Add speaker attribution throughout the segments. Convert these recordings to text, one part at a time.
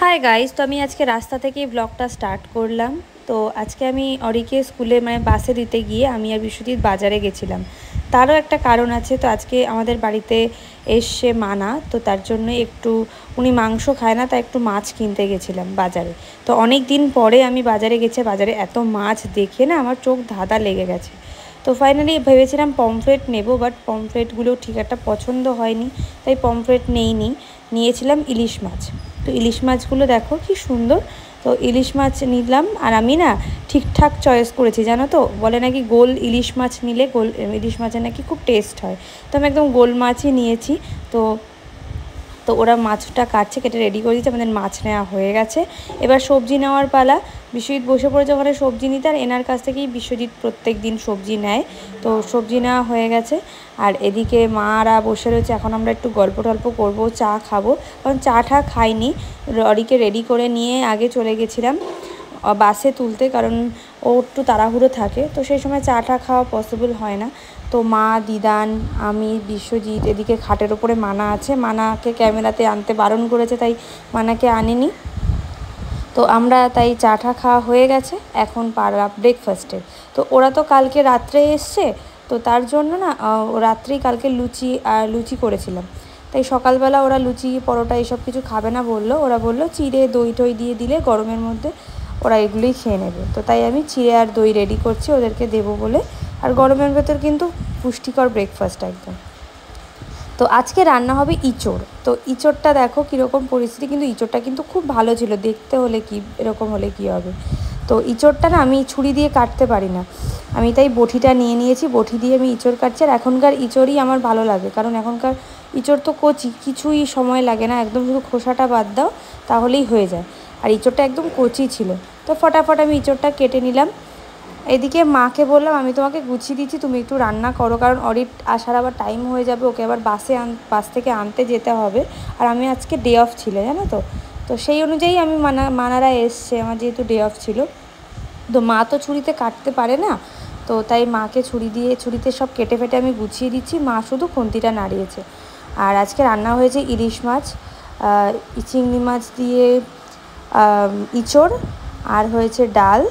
Speaker 1: Hi guys, তো আমি আজকে রাস্তা থেকেই ব্লগটা স্টার্ট করলাম। তো আজকে আমি অরিকে স্কুলে বাসে দিতে গিয়ে আমি আর বিশ্বজিৎ বাজারে গেছিলাম। তারও একটা কারণ আছে। তো আজকে আমাদের বাড়িতে এসছে মানা, তো তার জন্য একটু উনি মাংস খায় না, তাই একটু মাছ কিনতে গেছিলাম বাজারে। তো অনেক দিন পরে আমি বাজারে গেছি, বাজারে এত মাছ দেখে না আমার চোখ ধাঁধা লেগে গেছে। তো ফাইনালি ভেবেছিলাম পমফ্রেট নেব, বাট পমফ্রেটগুলো ঠিক একটা পছন্দ হয়নি, তাই পমফ্রেট নিয়েছিলাম ইলিশ মাছ। তো ইলিশ মাছগুলো দেখো কি সুন্দর। তো ইলিশ মাছ নিলাম, আর আমি না ঠিকঠাক চয়েস করেছি জানো তো। বলে নাকি গোল ইলিশ মাছ নিলে গোল ইলিশ মাছের নাকি খুব টেস্ট হয়। তো আমি একদম গোল মাছই নিয়েছি। তো তো ওরা মাছটা কাটছে, কেটে রেডি করে দিচ্ছে, আমাদের মাছ নেওয়া হয়ে গেছে। এবার সবজি নেওয়ার পালা। বিশ্বজিৎ বসে পড়েছে ওখানে সবজি নিতে, আর এনার কাছ থেকেই বিশ্বজিৎ প্রত্যেক দিন সবজি নেয়। তো সবজি নেওয়া হয়ে গেছে, আর এদিকে মারা বসে রয়েছে। এখন আমরা একটু গল্প টল্প করবো, চা খাবো, কারণ চা টা খাইনি। ররিকে রেডি করে নিয়ে আগে চলে গেছিলাম বাসে তুলতে, কারণ ও একটু তাড়াহুড়ো থাকে, তো সেই সময় চা টা খাওয়া পসিবল হয় না। তো মা, দিদান, আমি, বিশ্বজিৎ, এদিকে খাটের ওপরে মানা আছে। মানাকে ক্যামেরাতে আনতে বারণ করেছে, তাই মানাকে আনেনি। তো আমরা তাই চা টা খাওয়া হয়ে গেছে, এখন পাড়া ব্রেকফাস্টে। তো ওরা তো কালকে রাত্রে এসছে, তো তার জন্য না রাত্রেই কালকে লুচি করেছিলাম। তাই সকালবেলা ওরা লুচি পরোটা এসব কিছু খাবে না বললো। ওরা বললো চিড়ে দই টই দিয়ে দিলে গরমের মধ্যে ওরা এগুলোই খেয়ে নেবে। তো তাই আমি চিড়ে আর দই রেডি করছি ওদেরকে দেবো বলে। আর গরমের ভেতর কিন্তু পুষ্টিকর ব্রেকফাস্ট একদম। তো আজকে রান্না হবে ইঁচড়। তো ইঁচড়টা দেখো কীরকম পরিস্থিতি, কিন্তু ইঁচড়টা কিন্তু খুব ভালো ছিল দেখতে। হলে কি এরকম হলে কি হবে। তো ইঁচড়টা না আমি ছুরি দিয়ে কাটতে পারি না, আমি তাই বটিটা নিয়ে নিয়েছি। বটি দিয়ে আমি ইঁচড় কাটছি। আর এখনকার ইঁচড়ই আমার ভালো লাগে, কারণ এখনকার ইঁচড় তো কচি, কিছুই সময় লাগে না, একদম শুধু খোসাটা বাদ দাও তাহলেই হয়ে যায়। আর ইঁচড়টা একদম কচি ছিল। তো ফটাফট আমি ইঁচড়টা কেটে নিলাম। এদিকে মাকে বললাম আমি তোমাকে গুছিয়ে দিচ্ছি, তুমি একটু রান্না করো, কারণ অডিট আসার আবার টাইম হয়ে যাবে, ওকে আবার বাস থেকে আনতে যেতে হবে। আর আমি আজকে ডে অফ ছিল জানো তো। তো সেই অনুযায়ী আমি মানারা এসছে, আমার যেহেতু ডে অফ ছিল। তো মা তো ছুরিতে কাটতে পারে না, তো তাই মাকে ছুরিতে সব কেটে ফেটে আমি গুছিয়ে দিচ্ছি, মা শুধু খুন্তিটা নাড়িয়েছে। আর আজকে রান্না হয়েছে ইলিশ মাছ, চিংড়ি মাছ দিয়ে ইঁচড়, আর হয়েছে ডাল,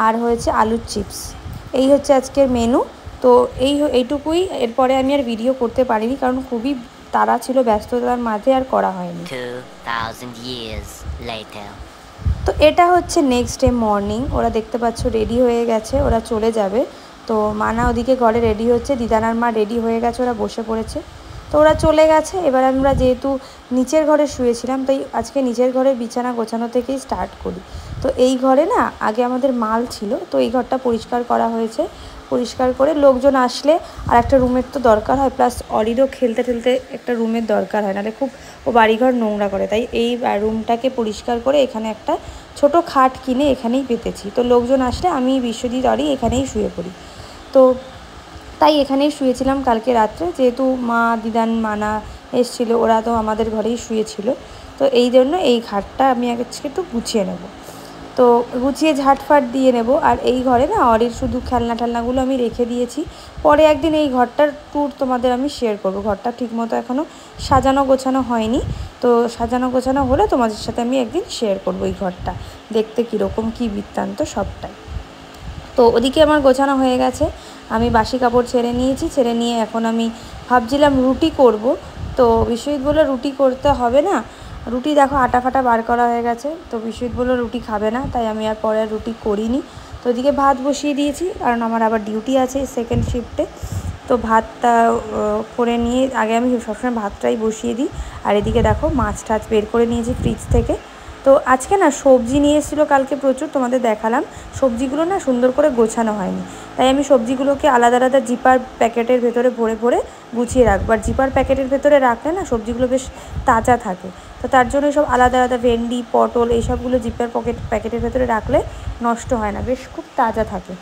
Speaker 1: আর হয়েছে আলুর চিপস। এই হচ্ছে আজকের মেনু। তো এইটুকুই। এরপরে আমি আর ভিডিও করতে পারিনি, কারণ খুবই তাড়া ছিল, ব্যস্ততার মাঝে আর করা হয়নি।
Speaker 2: 2000 years later.
Speaker 1: তো এটা হচ্ছে নেক্সট ডে মর্নিং। ওরা দেখতে পাচ্ছ রেডি হয়ে গেছে, ওরা চলে যাবে। তো মানা ওদিকে ঘরে রেডি হচ্ছে, দিদানার মা রেডি হয়ে গেছে, ওরা বসে পড়েছে। তো ওরা চলে গেছে। এবার আমরা যেহেতু নিচের ঘরে শুয়েছিলাম, তাই আজকে নিচের ঘরের বিছানা গোছানো থেকেই স্টার্ট করি। তো এই ঘরে না আগে আমাদের মাল ছিল, তো এই ঘরটা পরিষ্কার করা হয়েছে। পরিষ্কার করে লোকজন আসলে আর একটা রুমের তো দরকার হয়, প্লাস অরিরও খেলতে একটা রুমের দরকার হয়, নাহলে খুব ও বাড়িঘর নোংরা করে। তাই এই রুমটাকে পরিষ্কার করে এখানে একটা ছোট খাট কিনে এখানেই পেতেছি। তো লোকজন আসলে আমি, বিশ্বজিৎ, অরি এখানেই শুয়ে পড়ি। তো তাই এখানেই শুয়েছিলাম কালকে রাত্রে, যেহেতু মা, দিদান, মানা এসেছিলো, ওরা তো আমাদের ঘরেই শুয়েছিল। তো এই জন্য এই খাটটা আমি আজকে একটু গুছিয়ে নেব। তো গুছিয়ে ঝাটফাট দিয়ে নেব। আর এই ঘরে না অরির শুধু খেলনাগুলো আমি রেখে দিয়েছি। পরে একদিন এই ঘরটার ট্যুর তোমাদের আমি শেয়ার করব। ঘরটা ঠিকমতো এখনও সাজানো গোছানো হয়নি, তো সাজানো গোছানো হলে তোমাদের সাথে আমি একদিন শেয়ার করব এই ঘরটা দেখতে কীরকম, কী বৃত্তান্ত সবটাই। তো ওদিকে আমার গোছানো হয়ে গেছে, আমি বাসি কাপড় ছেড়ে নিয়েছি। ছেড়ে নিয়ে এখন আমি ভাবছিলাম রুটি করব। তো বিশ্বজিৎ বললো রুটি করতে হবে না, রুটি দেখো আটা ফাটা বার করা হয়ে গেছে। তো বিশ্বজিৎ বললো রুটি খাবে না, তাই আমি আর পরে রুটি করিনি। তো ওদিকে ভাত বসিয়ে দিয়েছি, কারণ আমার আবার ডিউটি আছে সেকেন্ড শিফটে। তো ভাতটা করে নিয়ে আগে আমি সবসময় ভাতটাই বসিয়ে দিই। আর এদিকে দেখো মাছ টাছ বের করে নিয়েছি ফ্রিজ থেকে। তো আজকে না সবজি নিয়ে এসেছিলো কালকে প্রচুর, তোমাদের দেখালাম। সবজিগুলো না সুন্দর করে গোছানো হয়নি, তাই আমি সবজিগুলোকে আলাদা আলাদা জিপার প্যাকেটের ভেতরে ভরে ভরে গুছিয়ে রাখবো। আর জিপার প্যাকেটের ভেতরে রাখলে না সবজিগুলো বেশ তাজা থাকে। তো তার জন্য সব আলাদা আলাদা ভেন্ডি, পটল এইসবগুলো জিপার প্যাকেটের ভেতরে রাখলে নষ্ট হয় না, বেশ খুব তাজা থাকে।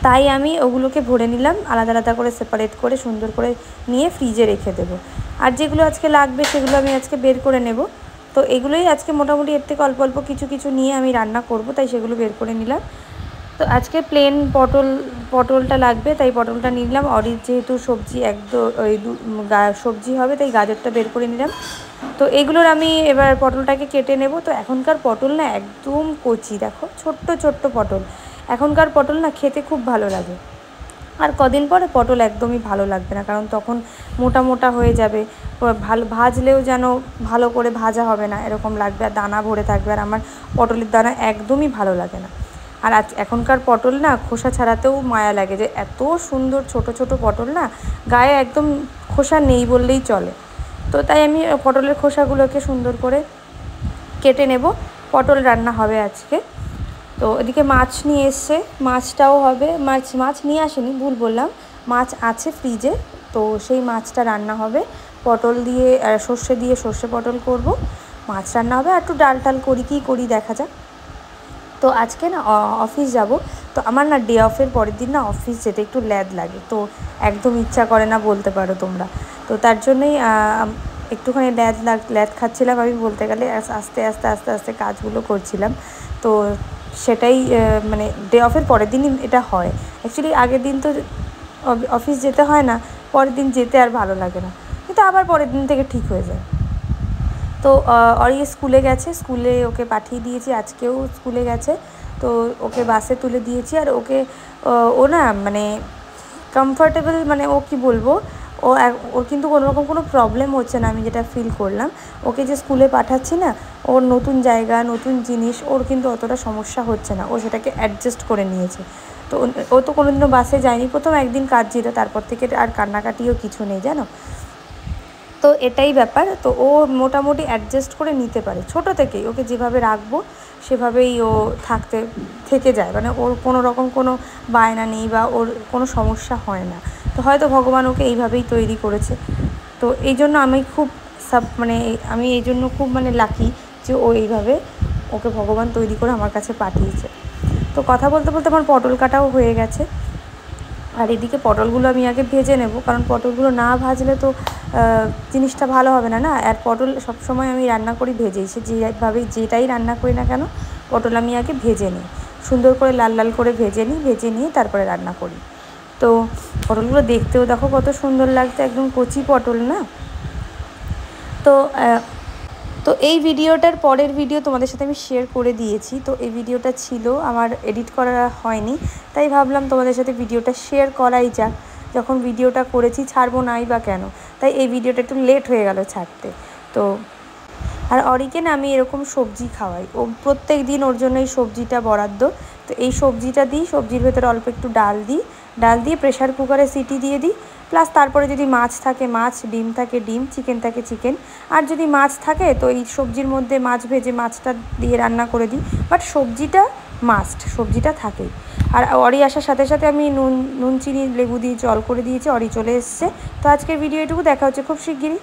Speaker 1: তাই আমি ওগুলোকে ভরে নিলাম, আলাদা আলাদা করে সেপারেট করে সুন্দর করে নিয়ে ফ্রিজে রেখে দেবো। আর যেগুলো আজকে লাগবে সেগুলো আমি আজকে বের করে নেব। তো এগুলোই আজকে মোটামুটি এর থেকে অল্প অল্প কিছু কিছু নিয়ে আমি রান্না করব, তাই সেগুলো বের করে নিলাম। তো আজকে প্লেন পটলটা লাগবে, তাই পটলটা নিলাম। অরির যেহেতু সবজি একদম ওই সবজি হবে, তাই গাজরটা বের করে নিলাম। তো এগুলোর আমি এবার পটলটাকে কেটে নেব। তো এখনকার পটল না একদম কচি, দেখো ছোট্ট ছোট্ট পটল। এখনকার পটল না খেতে খুব ভালো লাগে। আর কদিন পরে পটল একদমই ভালো লাগবে না, কারণ তখন মোটা মোটা হয়ে যাবে, ভালো ভাজলেও যেন ভালো করে ভাজা হবে না এরকম লাগবে, আর দানা ভরে থাকবে। আর আমার পটলের দানা একদমই ভালো লাগে না। আর এখনকার পটল না খোসা ছাড়াতেও মায়া লাগে, যে এত সুন্দর ছোট ছোট পটল না, গায়ে একদম খোসা নেই বললেই চলে। তো তাই আমি পটলের খোসাগুলোকে সুন্দর করে কেটে নেব। পটল রান্না হবে আজকে। তো এদিকে মাছ নিয়ে এসছে, মাছটাও হবে। মাছ নিয়ে আসেনি, ভুল বললাম, মাছ আছে ফ্রিজে। তো সেই মাছটা রান্না হবে পটল দিয়ে, সর্ষে দিয়ে সর্ষে পটল করব, মাছ রান্না হবে। আর একটু ডাল টাল করি, কী করি দেখা যাক। তো আজকে না অফিস যাব। তো আমার না ডে অফের পরের দিন না অফিস যেতে একটু ল্যাদ লাগে, তো একদম ইচ্ছা করে না বলতে পারো তোমরা। তো তার জন্যই একটুখানি ল্যাদ খাচ্ছিলাম আমি, বলতে গেলে আস্তে আস্তে আস্তে আস্তে কাজগুলো করছিলাম। তো সেটাই মানে ডে অফের পরের দিনই এটা হয়। অ্যাকচুয়ালি আগের দিন তো অফিস যেতে হয় না, পরের দিন যেতে আর ভালো লাগে না, কিন্তু আবার পরের দিন থেকে ঠিক হয়ে যায়। তো অরি স্কুলে গেছে, স্কুলে ওকে পাঠিয়ে দিয়েছি, আজকেও স্কুলে গেছে। তো ওকে বাসে তুলে দিয়েছি। আর ওকে ও না মানে কমফর্টেবল, মানে ও কি বলবো, ওর কিন্তু কোনোরকম কোনো প্রবলেম হচ্ছে না, আমি যেটা ফিল করলাম। ওকে যে স্কুলে পাঠাচ্ছি না, ওর নতুন জায়গা নতুন জিনিস, ওর কিন্তু অতটা সমস্যা হচ্ছে না, ও সেটাকে অ্যাডজাস্ট করে নিয়েছে। তো ও তো কোনোদিনও বাসে যায়নি, প্রথম একদিন কাজ ছিল, তারপর থেকে আর কান্নাকাটিও কিছু নেই জানো। তো এটাই ব্যাপার। তো ও মোটামুটি অ্যাডজাস্ট করে নিতে পারে, ছোটো থেকেই ওকে যেভাবে রাখবো সেভাবেই ও থেকে যায়, মানে ওর কোনো রকম কোনো বায়না নেই বা ওর কোনো সমস্যা হয় না। তো হয়তো ভগবান ওকে এইভাবেই তৈরি করেছে। তো এই জন্য আমি খুব আমি এই জন্য খুব লাকি যে ও এইভাবে ওকে ভগবান তৈরি করে আমার কাছে পাঠিয়েছে। তো কথা বলতে বলতে আমার পটল কাটাও হয়ে গেছে। আর এদিকে পটলগুলো আমি আগে ভেজে নেব, কারণ পটলগুলো না ভাজলে তো জিনিসটা ভালো হবে না না। আর পটল সবসময় আমি রান্না করি ভেজেই, সে যেটাই রান্না করি না কেন, পটল আমি আগে ভেজে নিই, সুন্দর করে লাল লাল করে ভেজে নিয়ে তারপরে রান্না করি। তো পটলগুলো দেখতেও দেখো কত সুন্দর লাগছে, একদম কচি পটল না। তো তো এই ভিডিওটার পরের ভিডিও তোমাদের সাথে আমি শেয়ার করে দিয়েছি। তো এই ভিডিওটা ছিল আমার, এডিট করা হয়নি, তাই ভাবলাম তোমাদের সাথে ভিডিওটা শেয়ার করাই যাক। যখন ভিডিওটা করেছি ছাড়বো নাই বা কেন, তাই এই ভিডিওটা একটু লেট হয়ে গেল ছাড়তে। তো আর অরিকে না আমি এরকম সবজি খাওয়াই, ও প্রত্যেক দিন ওর জন্য এই সবজিটা বরাদ্দ। তো এই সবজিটা দিই, সবজির ভেতরে অল্প একটু ডাল দিয়ে প্রেশার কুকারে সিটি দিয়ে দিই। প্লাস তারপরে যদি মাছ থাকে মাছ, ডিম থাকে ডিম, চিকেন থাকে চিকেন। আর যদি মাছ থাকে তো এই সবজির মধ্যে মাছ ভেজে মাছটা দিয়ে রান্না করে দিই। বাট সবজিটা মাস্ট, সবজিটা থাকেই। আর অরি আসার সাথে সাথে আমি নুন চিনি লেবু দিয়ে জল করে দিয়েছি, অরি চলে এসছে। তো আজকের ভিডিও এটুকু, দেখা হচ্ছে খুব শিগগিরই।